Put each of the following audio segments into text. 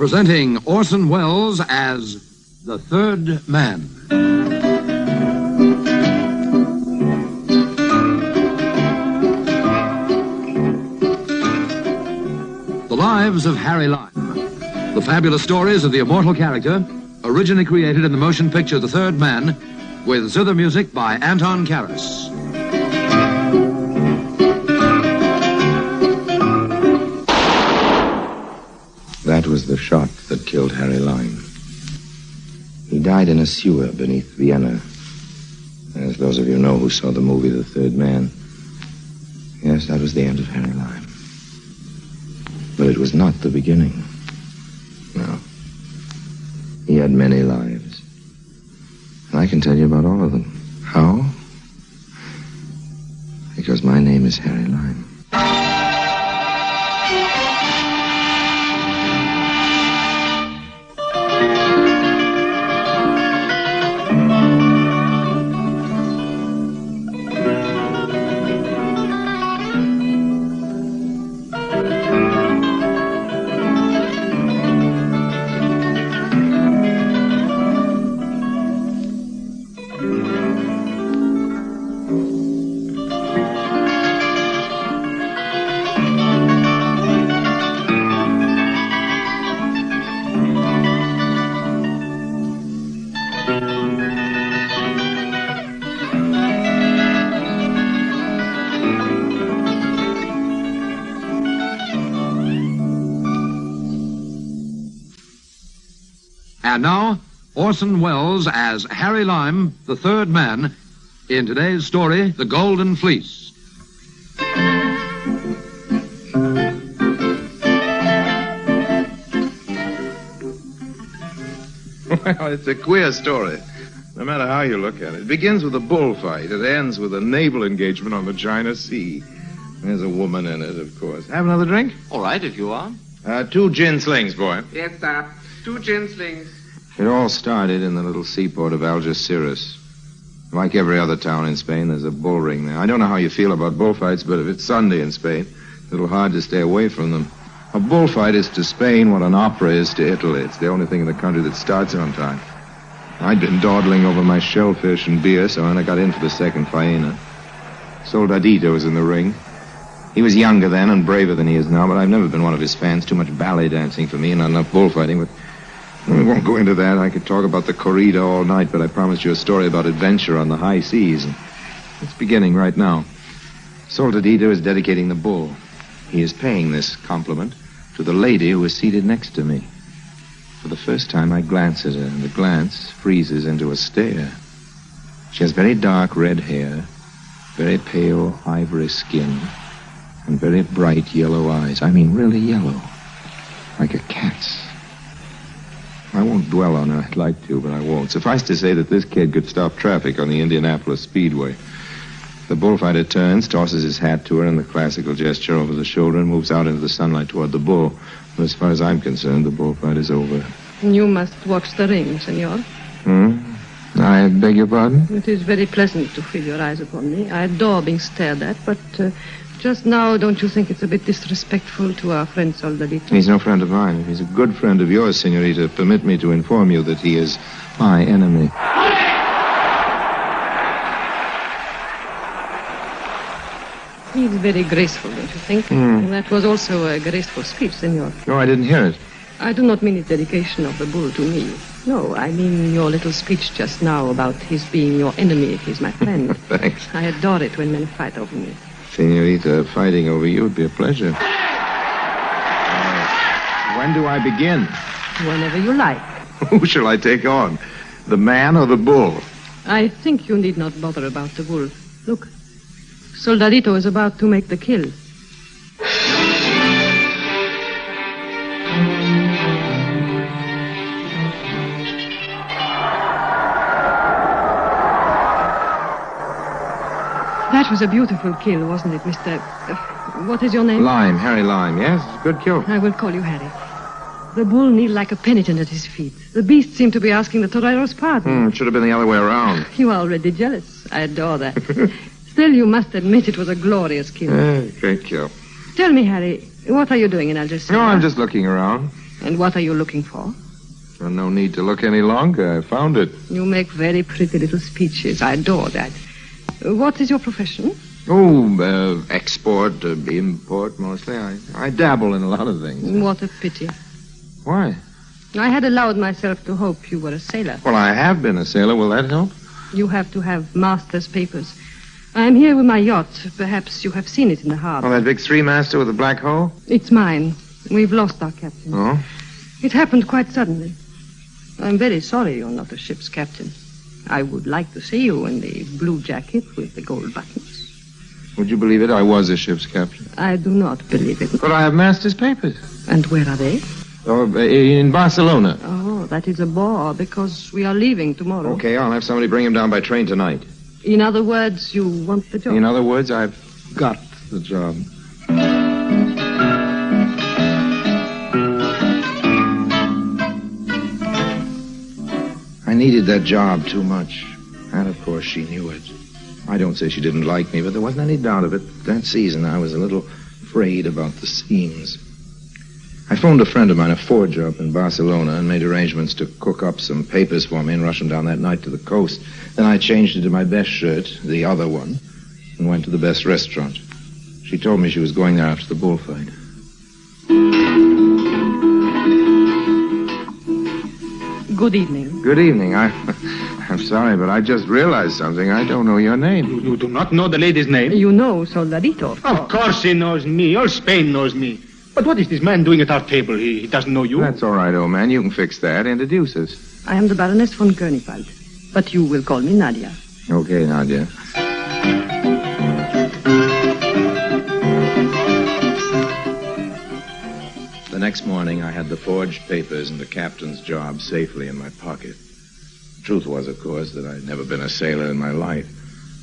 Presenting Orson Welles as the Third Man. The Lives of Harry Lime. The fabulous stories of the immortal character, originally created in the motion picture The Third Man, with zither music by Anton Karas. That was the shot that killed Harry Lime. He died in a sewer beneath Vienna. As those of you know who saw the movie The Third Man. Yes, that was the end of Harry Lime. But it was not the beginning. No. He had many lives. And I can tell you about all of them. How? Because my name is Harry Lime. And now, Orson Welles as Harry Lime, the Third Man, in today's story, The Golden Fleece. Well, it's a queer story, no matter how you look at it. It begins with a bullfight. It ends with a naval engagement on the China Sea. There's a woman in it, of course. Have another drink? All right, if you are. 2 gin slings, boy. Yes, sir. 2 gin slings. It all started in the little seaport of Algeciras. Like every other town in Spain, there's a bull ring there. I don't know how you feel about bullfights, but if it's Sunday in Spain, it's a little hard to stay away from them. A bullfight is to Spain what an opera is to Italy. It's the only thing in the country that starts on time. I'd been dawdling over my shellfish and beer, so when I got in for the second faena, Soldadito was in the ring. He was younger then and braver than he is now, but I've never been one of his fans. Too much ballet dancing for me and not enough bullfighting, but we won't go into that. I could talk about the corrida all night, but I promised you a story about adventure on the high seas. And it's beginning right now. Soldadito is dedicating the bull. He is paying this compliment to the lady who is seated next to me. For the first time, I glance at her, and the glance freezes into a stare. She has very dark red hair, very pale ivory skin, and very bright yellow eyes. I mean, really yellow, like a cat's. I won't dwell on her. I'd like to, but I won't. Suffice to say that this kid could stop traffic on the Indianapolis Speedway. The bullfighter turns, tosses his hat to her in the classical gesture over the shoulder, and moves out into the sunlight toward the bull. But as far as I'm concerned, the bullfight is over. You must watch the ring, senor. I beg your pardon? It is very pleasant to feel your eyes upon me. I adore being stared at, but just now, don't you think it's a bit disrespectful to our friend Soldadito? He's no friend of mine. If he's a good friend of yours, senorita, permit me to inform you that he is my enemy. He's very graceful, don't you think? That was also a graceful speech, senor. No, I didn't hear it. I do not mean his dedication of the bull to me. No, I mean your little speech just now about his being your enemy if he's my friend. Thanks. I adore it when men fight over me. Senorita, fighting over you would be a pleasure. When do I begin? Whenever you like. Who shall I take on? The man or the bull? I think you need not bother about the bull. Look, Soldadito is about to make the kill. That was a beautiful kill, wasn't it, Mr. What is your name? Lime, Harry Lime. Yes, it's a good kill. I will call you Harry. The bull kneeled like a penitent at his feet. The beast seemed to be asking the torero's pardon. It should have been the other way around. You are already jealous. I adore that. Still, you must admit it was a glorious kill. Great kill. Tell me, Harry, what are you doing in Algeciras? No, I'm just looking around. And what are you looking for? Well, no need to look any longer. I found it. You make very pretty little speeches. I adore that. What is your profession? Oh, export, import, mostly. I dabble in a lot of things. What a pity. Why? I had allowed myself to hope you were a sailor. Well, I have been a sailor. Will that help? You have to have master's papers. I am here with my yacht. Perhaps you have seen it in the harbor. Oh, that big three-master with the black hole? It's mine. We've lost our captain. Oh? It happened quite suddenly. I'm very sorry you're not a ship's captain. I would like to see you in the blue jacket with the gold buttons. Would you believe it? I was a ship's captain. I do not believe it. But I have master's papers. And where are they? Oh, in Barcelona. Oh, that is a bore, because we are leaving tomorrow. Okay, I'll have somebody bring him down by train tonight. In other words, you want the job? In other words, I've got the job. I needed that job too much. And, of course, she knew it. I don't say she didn't like me, but there wasn't any doubt of it. That season, I was a little afraid about the seams. I phoned a friend of mine, a forger up in Barcelona, and made arrangements to cook up some papers for me and rush them down that night to the coast. Then I changed into my best shirt, the other one, and went to the best restaurant. She told me she was going there after the bullfight. Good evening. Good evening. I'm sorry, but I just realized something. I don't know your name. You do not know the lady's name? You know Soldadito. Of course he knows me. All Spain knows me. But what is this man doing at our table? He doesn't know you. That's all right, old man. You can fix that. Introduce us. I am the Baroness von Gurnifeld, but you will call me Nadia. Okay, Nadia. The next morning, I had the forged papers and the captain's job safely in my pocket. The truth was, of course, that I'd never been a sailor in my life.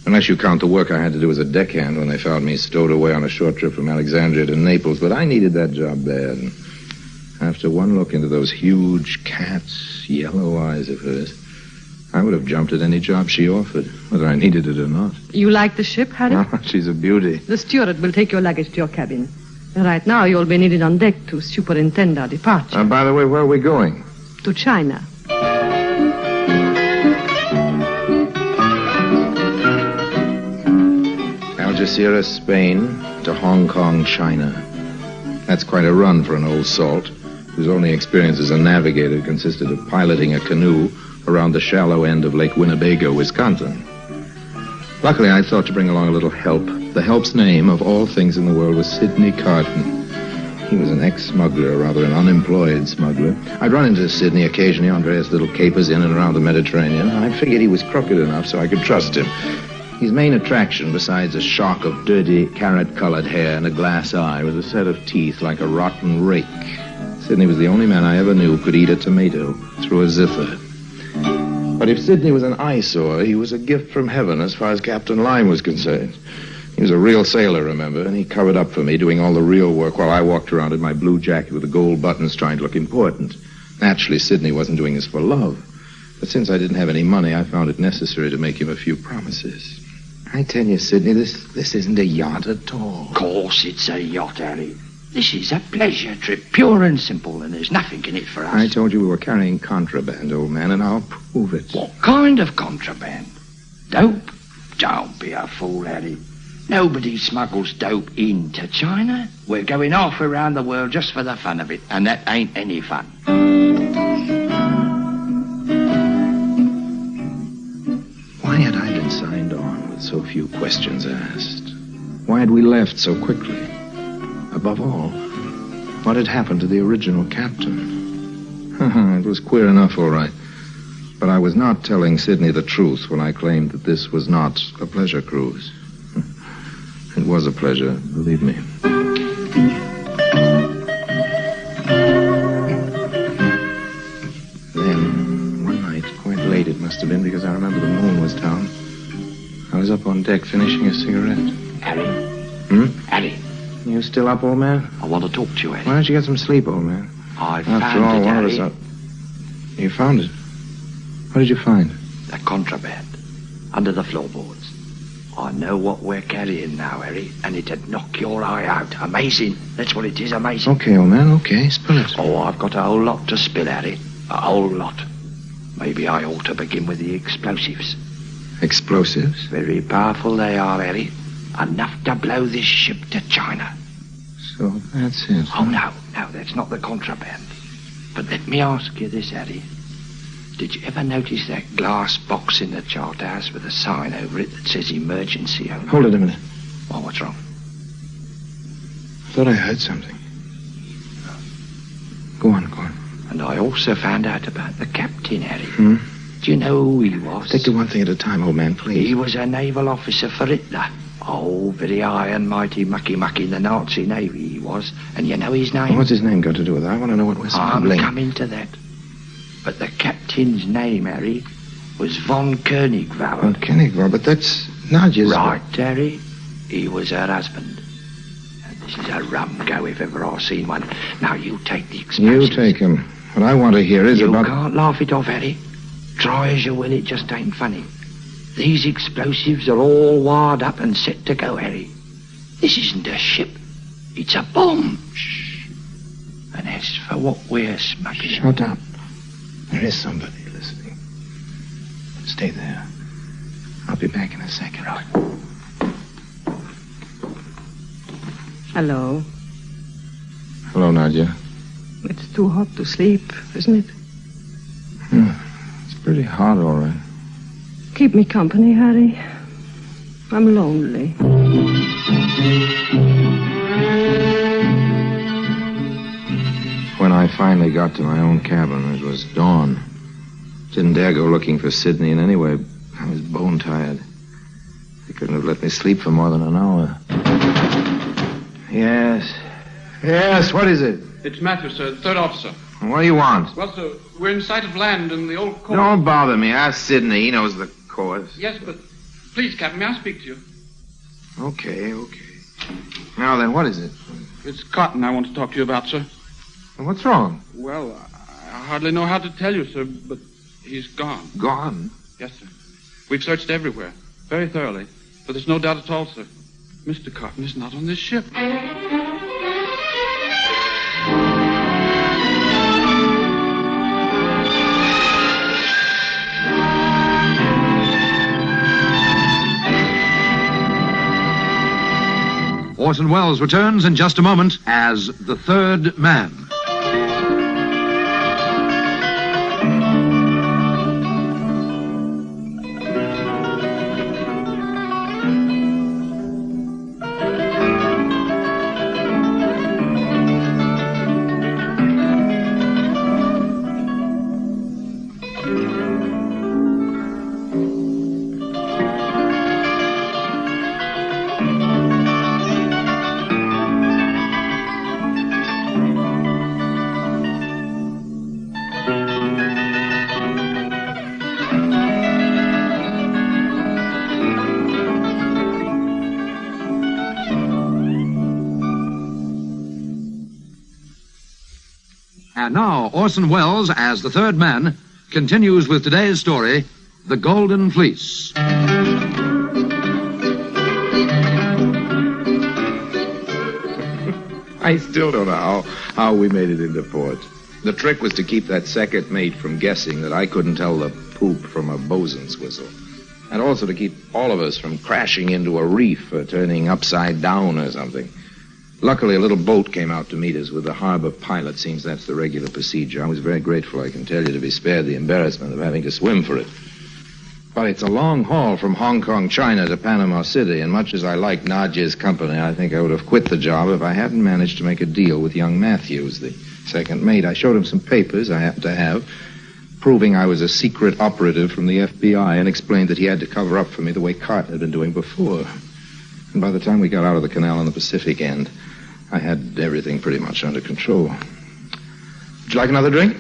Unless you count the work I had to do as a deckhand when they found me stowed away on a short trip from Alexandria to Naples. But I needed that job bad. And after one look into those huge cat's yellow eyes of hers, I would have jumped at any job she offered, whether I needed it or not. You like the ship, Harry? Oh, she's a beauty. The steward will take your luggage to your cabin. Right now, you'll be needed on deck to superintend our departure. By the way, where are we going? To China. Algeciras, Spain, to Hong Kong, China. That's quite a run for an old salt, whose only experience as a navigator consisted of piloting a canoe around the shallow end of Lake Winnebago, Wisconsin. Luckily, I thought to bring along a little help. The help's name, of all things in the world, was Sidney Carton. He was an ex-smuggler, or rather an unemployed smuggler. I'd run into Sidney occasionally on various little capers in and around the Mediterranean. I figured he was crooked enough so I could trust him. His main attraction, besides a shock of dirty, carrot-colored hair and a glass eye, was a set of teeth like a rotten rake. Sidney was the only man I ever knew who could eat a tomato through a zither. But if Sidney was an eyesore, he was a gift from heaven as far as Captain Lime was concerned. He was a real sailor, remember, and he covered up for me, doing all the real work while I walked around in my blue jacket with the gold buttons trying to look important. Naturally, Sidney wasn't doing this for love. But since I didn't have any money, I found it necessary to make him a few promises. I tell you, Sidney, this isn't a yacht at all. Of course it's a yacht, Harry. This is a pleasure trip, pure and simple, and there's nothing in it for us. I told you we were carrying contraband, old man, and I'll prove it. What kind of contraband? Dope? Don't be a fool, Harry. Nobody smuggles dope into China. We're going half around the world just for the fun of it, and that ain't any fun. Why had I been signed on with so few questions asked? Why had we left so quickly? Above all, what had happened to the original captain? It was queer enough, all right. But I was not telling Sidney the truth when I claimed that this was not a pleasure cruise. It was a pleasure, believe me. Then, one night, quite late it must have been, because I remember the moon was down, I was up on deck finishing a cigarette. Harry? Harry? You still up, old man? I want to talk to you, Harry. Why don't you get some sleep, old man? I After found all, it, one Harry. of us up. You found it? What did you find? That contraband. Under the floorboards. I know what we're carrying now, Harry, and it'd knock your eye out. Amazing. That's what it is, amazing. Okay, old man, okay. Spill it. Oh, I've got a whole lot to spill, Harry. A whole lot. Maybe I ought to begin with the explosives. Explosives? Very powerful they are, Harry. Enough to blow this ship to China. So that's it. Oh, no, that's not the contraband. But let me ask you this, Harry. Did you ever notice that glass box in the chart house with a sign over it that says emergency only? Hold it a minute. Oh, what's wrong? I thought I heard something. Go on. And I also found out about the captain, Harry. Hmm? Do you know who he was? Take it one thing at a time, old man, please. He was a naval officer for Hitler. Oh, very high and mighty mucky in the Nazi Navy he was. And you know his name? What's his name got to do with that? I want to know what we're smuggling. I'm coming to that. But the captain's name, Harry, was von Koenigwald. Von Koenigwald, but that's Nadia's... Right, Harry. He was her husband. And this is a rum go if ever I've seen one. Now, you take the explosives. You take him. What I want to hear is You about... can't laugh it off, Harry. Try as you will, it just ain't funny. These explosives are all wired up and set to go, Harry. This isn't a ship. It's a bomb. Shh. And as for what we're smuggling... Shut up. There is somebody listening. Stay there. I'll be back in a second. Right. Hello. Hello, Nadia. It's too hot to sleep, isn't it? It's pretty hot, all right. Keep me company, Harry. I'm lonely. When I finally got to my own cabin, it was dawn. Didn't dare go looking for Sydney, and anyway, I was bone-tired. They couldn't have let me sleep for more than an hour. Yes, what is it? It's Matthew, sir, third officer. What do you want? Well, sir, we're in sight of land in the old court. Don't bother me. Ask Sydney. He knows the course. Yes, but please, Captain, may I speak to you? Okay. Now then, what is it? It's Cotton I want to talk to you about, sir. What's wrong? Well, I hardly know how to tell you, sir, but he's gone. Gone? Yes, sir. We've searched everywhere, very thoroughly, but there's no doubt at all, sir. Mr. Cotton is not on this ship. Orson Welles returns in just a moment as the third man. And now, Orson Welles, as the third man, continues with today's story, The Golden Fleece. I still don't know how we made it into port. The trick was to keep that second mate from guessing that I couldn't tell the poop from a bosun's whistle. And also to keep all of us from crashing into a reef or turning upside down or something. Luckily, a little boat came out to meet us with the harbor pilot. Seems that's the regular procedure. I was very grateful, I can tell you, to be spared the embarrassment of having to swim for it. But it's a long haul from Hong Kong, China to Panama City, and much as I like Nadia's company, I think I would have quit the job if I hadn't managed to make a deal with young Matthews, the second mate. I showed him some papers I happened to have, proving I was a secret operative from the FBI, and explained that he had to cover up for me the way Carton had been doing before. And by the time we got out of the canal on the Pacific end, I had everything pretty much under control. Would you like another drink?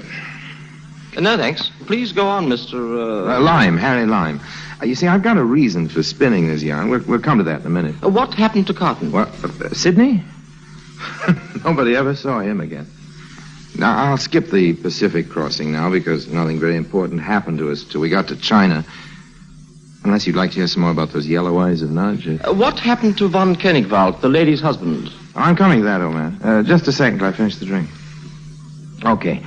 No, thanks. Please go on, Mr. Lime, Harry Lime. You see, I've got a reason for spinning this yarn. We'll come to that in a minute. What happened to Cotton? What, Sydney? Nobody ever saw him again. Now, I'll skip the Pacific crossing now because nothing very important happened to us till we got to China. Unless you'd like to hear some more about those yellow eyes of Nadja. What happened to von Koenigwald, the lady's husband? I'm coming to that, old man. Just a second till I finish the drink. Okay.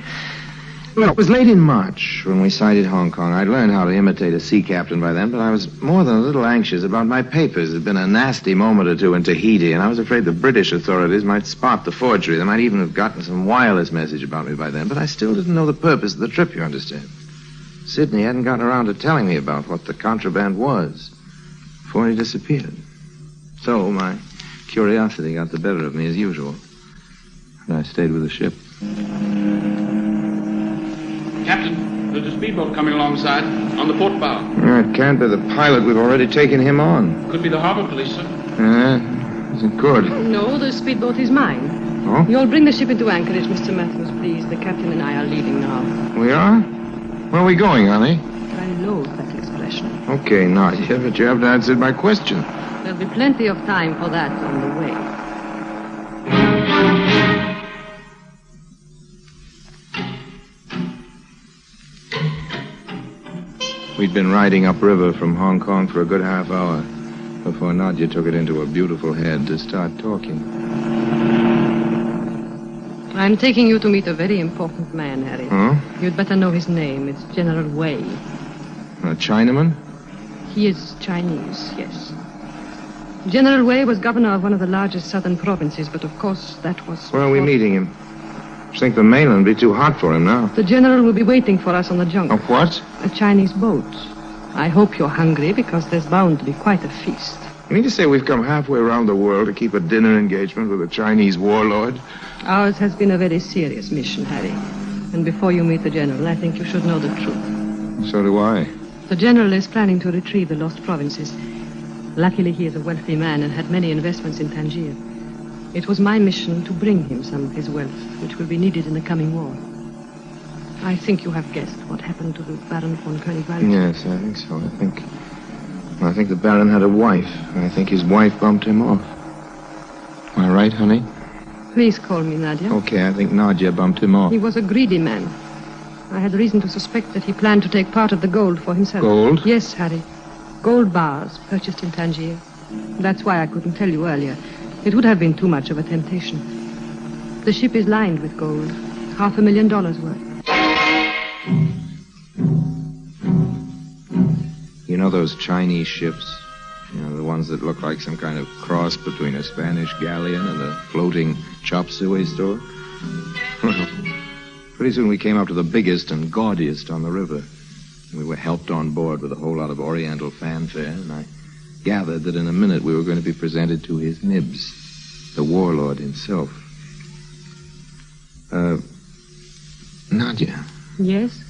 Well, it was late in March when we sighted Hong Kong. I'd learned how to imitate a sea captain by then, but I was more than a little anxious about my papers. There'd been a nasty moment or two in Tahiti, and I was afraid the British authorities might spot the forgery. They might even have gotten some wireless message about me by then, but I still didn't know the purpose of the trip, you understand. Sydney hadn't gotten around to telling me about what the contraband was before he disappeared. So my curiosity got the better of me as usual, and I stayed with the ship. Captain, there's a speedboat coming alongside on the port bow. It can't be the pilot. We've already taken him on. Could be the harbor police, sir. It could. No, the speedboat is mine. Oh? You'll bring the ship into anchorage, Mr. Matthews, please. The captain and I are leaving now. We are? Where are we going, honey? I loathe that expression. Okay, Nadia, but you haven't answered my question. There'll be plenty of time for that on the way. We'd been riding upriver from Hong Kong for a good half hour before Nadia took it into her beautiful head to start talking. I'm taking you to meet a very important man, Harry. Huh? You'd better know his name. It's General Wei. A Chinaman? He is Chinese, yes. General Wei was governor of one of the largest southern provinces, but of course that was... Where are we meeting him? I think the mainland will be too hot for him now. The general will be waiting for us on the junk. A what? A Chinese boat. I hope you're hungry, because there's bound to be quite a feast. You mean to say we've come halfway around the world to keep a dinner engagement with a Chinese warlord? Ours has been a very serious mission, Harry. And before you meet the general, I think you should know the truth. So do I. The general is planning to retrieve the lost provinces. Luckily, he is a wealthy man and had many investments in Tangier. It was my mission to bring him some of his wealth, which will be needed in the coming war. I think you have guessed what happened to the Baron von Koenigwald. Yes, I think so. I think the Baron had a wife. I think his wife bumped him off. Am I right, honey? Please call me Nadia. Okay, I think Nadia bumped him off. He was a greedy man. I had reason to suspect that he planned to take part of the gold for himself. Gold? Yes, Harry. Gold bars purchased in Tangier. That's why I couldn't tell you earlier. It would have been too much of a temptation. The ship is lined with gold. $500,000 worth. You know those Chinese ships? You know, the ones that look like some kind of cross between a Spanish galleon and a floating chop suey store? Well, pretty soon we came up to the biggest and gaudiest on the river. We were helped on board with a whole lot of oriental fanfare, and I gathered that in a minute we were going to be presented to his nibs, the warlord himself. Nadia. Yes?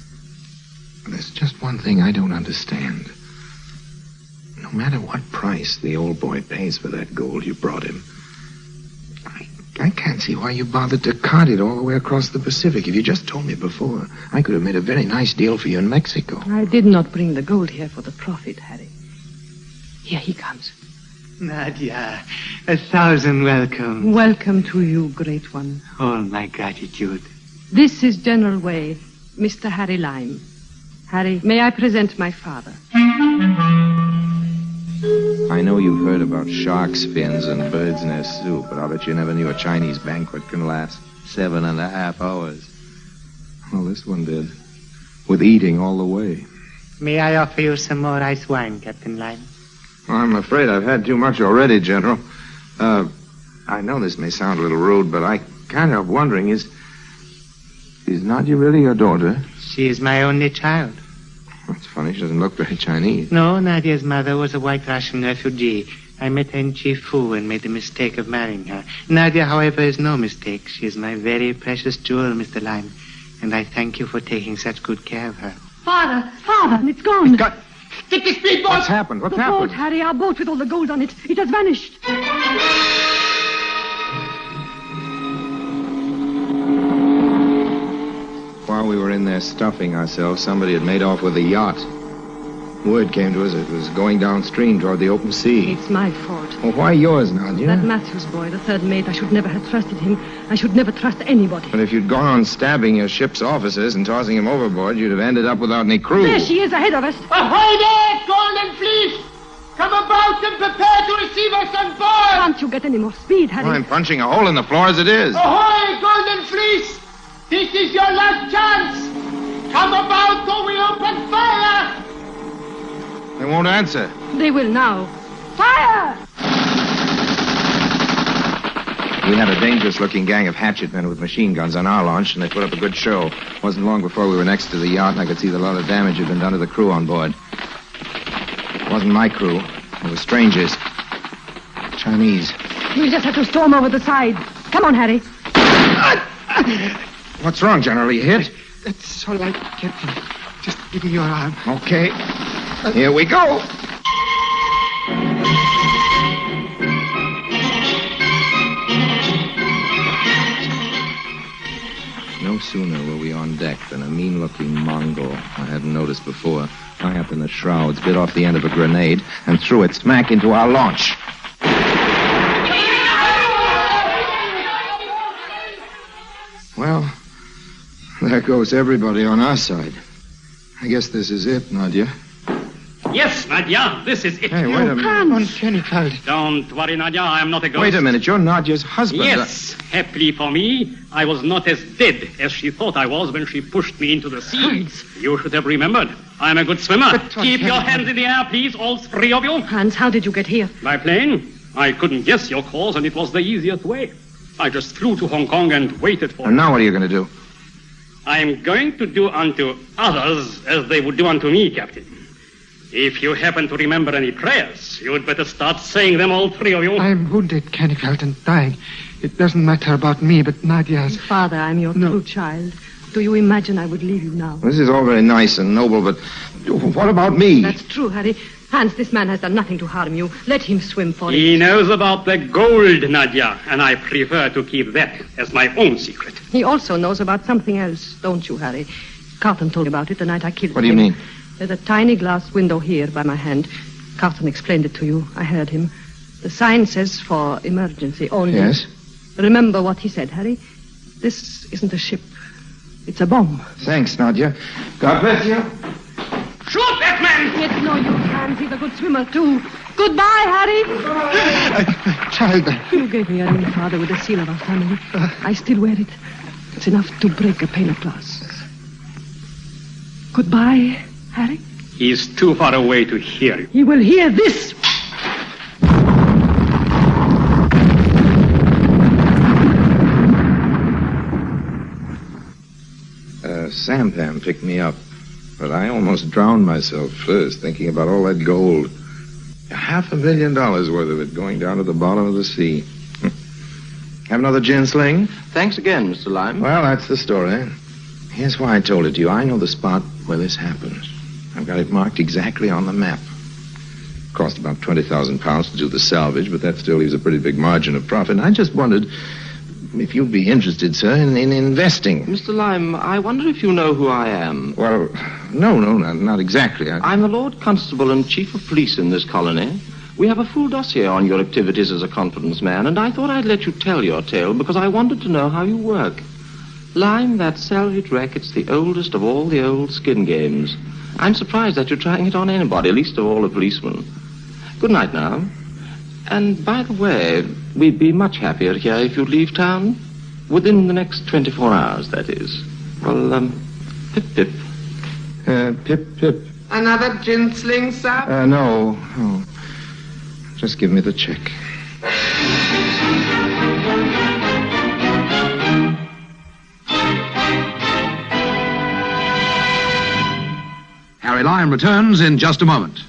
There's just one thing I don't understand. No matter what price the old boy pays for that gold you brought him, I can't see why you bothered to cart it all the way across the Pacific. If you just told me before, I could have made a very nice deal for you in Mexico. I did not bring the gold here for the profit, Harry. Here he comes. Nadia, 1,000 welcome. Welcome to you, great one. All my gratitude. This is General Wei, Mr. Harry Lyme. Harry, may I present my father? I know you've heard about shark's fins and bird's nest soup, but I'll bet you never knew a Chinese banquet can last 7.5 hours. Well, this one did. With eating all the way. May I offer you some more ice wine, Captain Lyme? Well, I'm afraid I've had too much already, General. I know this may sound a little rude, but I can't help wondering, is Nadia really your daughter? She is my only child. That's funny. She doesn't look very Chinese. No, Nadia's mother was a white Russian refugee. I met her in Chifu and made the mistake of marrying her. Nadia, however, is no mistake. She is my very precious jewel, Mr. Lyme. And I thank you for taking such good care of her. Father, it's gone. Get the speedboat! What's happened? What's the happened? boat, Harry, our boat with all the gold on it. It has vanished. While we were in there stuffing ourselves, somebody had made off with a yacht. Word came to us it was going downstream toward the open sea. It's my fault. Well, why yours, Nadia? That Matthews boy, the third mate, I should never have trusted him. I should never trust anybody. But if you'd gone on stabbing your ship's officers and tossing him overboard, you'd have ended up without any crew. There she is ahead of us. Ahoy there, Golden Fleece! Come about and prepare to receive us on board! Can't you get any more speed, Harry? I'm punching a hole in the floor as it is. Ahoy, Golden Fleece! This is your last chance! Come about or we open fire! They won't answer. They will now. Fire! We had a dangerous-looking gang of hatchet men with machine guns on our launch, and they put up a good show. It wasn't long before we were next to the yacht, and I could see that a lot of damage had been done to the crew on board. It wasn't my crew. It was strangers. Chinese. We'll just have to storm over the side. Come on, Harry. What's wrong, General? Are you hit? That's all right, Captain. Just give me your arm. Okay. Here we go. No sooner were we on deck than a mean-looking Mongol I hadn't noticed before, high up in the shrouds, bit off the end of a grenade and threw it smack into our launch. Well, there goes everybody on our side. I guess this is it, Nadia. Yes, Nadia, this is it. Hey, wait a minute. Don't worry, Nadia, I am not a ghost. Wait a minute, you're Nadia's husband. Yes, happily for me, I was not as dead as she thought I was when she pushed me into the sea. You should have remembered. I'm a good swimmer. Keep your hands in the air, please, all three of you. Hans, how did you get here? By plane. I couldn't guess your course, and it was the easiest way. I just flew to Hong Kong and waited for And now what are you going to do? I'm going to do unto others as they would do unto me, Captain. If you happen to remember any prayers, you'd better start saying them, all three of you. I'm wounded, Cannicult, and dying. It doesn't matter about me, but Nadia's... Father, I'm your true child. Do you imagine I would leave you now? This is all very nice and noble, but what about me? That's true, Harry. Hans, this man has done nothing to harm you. Let him swim for you. He knows about the gold, Nadia, and I prefer to keep that as my own secret. He also knows about something else, don't you, Harry? Carton told me about it the night I killed him. What do you mean? There's a tiny glass window here by my hand. Carton explained it to you. I heard him. The sign says for emergency only. Yes? Remember what he said, Harry. This isn't a ship. It's a bomb. Thanks, Nadia. God bless you. Shoot that man! It's no use, Hans. He's a good swimmer, too. Goodbye, Harry. Child. You gave me a ring, Father, with the seal of our family. I still wear it. It's enough to break a pane of glass. Goodbye, Harry. He's too far away to hear you. He will hear this. Sampan picked me up, but I almost drowned myself first, thinking about all that gold. $500,000 worth of it going down to the bottom of the sea. Have another gin sling? Thanks again, Mr. Lime. Well, that's the story. Here's why I told it to you. I know the spot where this happened. I've got it marked exactly on the map. Cost about 20,000 pounds to do the salvage, but that still leaves a pretty big margin of profit. And I just wondered if you'd be interested, sir, in investing. Mr. Lime, I wonder if you know who I am. Well, no, not exactly. I'm the Lord Constable and Chief of Police in this colony. We have a full dossier on your activities as a confidence man, and I thought I'd let you tell your tale because I wanted to know how you work. Lime, that salvage racket's the oldest of all the old skin games. I'm surprised that you're trying it on anybody, least of all a policeman. Good night now. And by the way, we'd be much happier here if you'd leave town. Within the next 24 hours, that is. Well, pip-pip. Pip-pip. Another gin sling, sir? No. Just give me the check. Harry Lime returns in just a moment.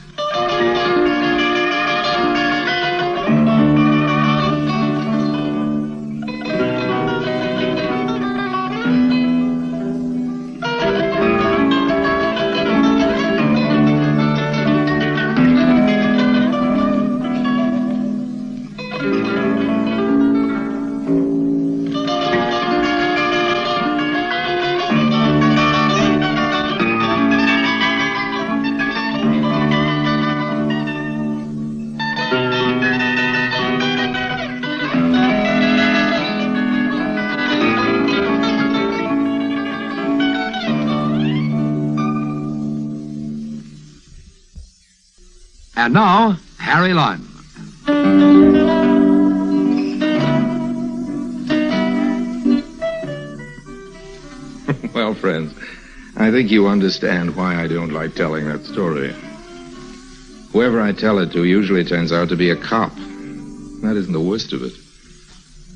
And now, Harry Lime. Well, friends, I think you understand why I don't like telling that story. Whoever I tell it to usually turns out to be a cop. That isn't the worst of it.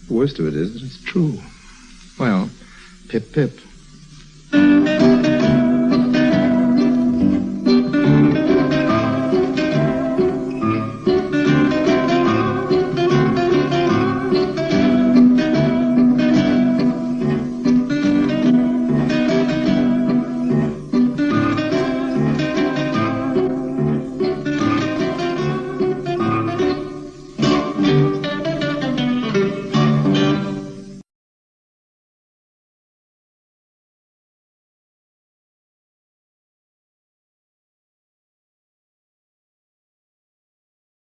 The worst of it is that it's true. Well, pip, pip.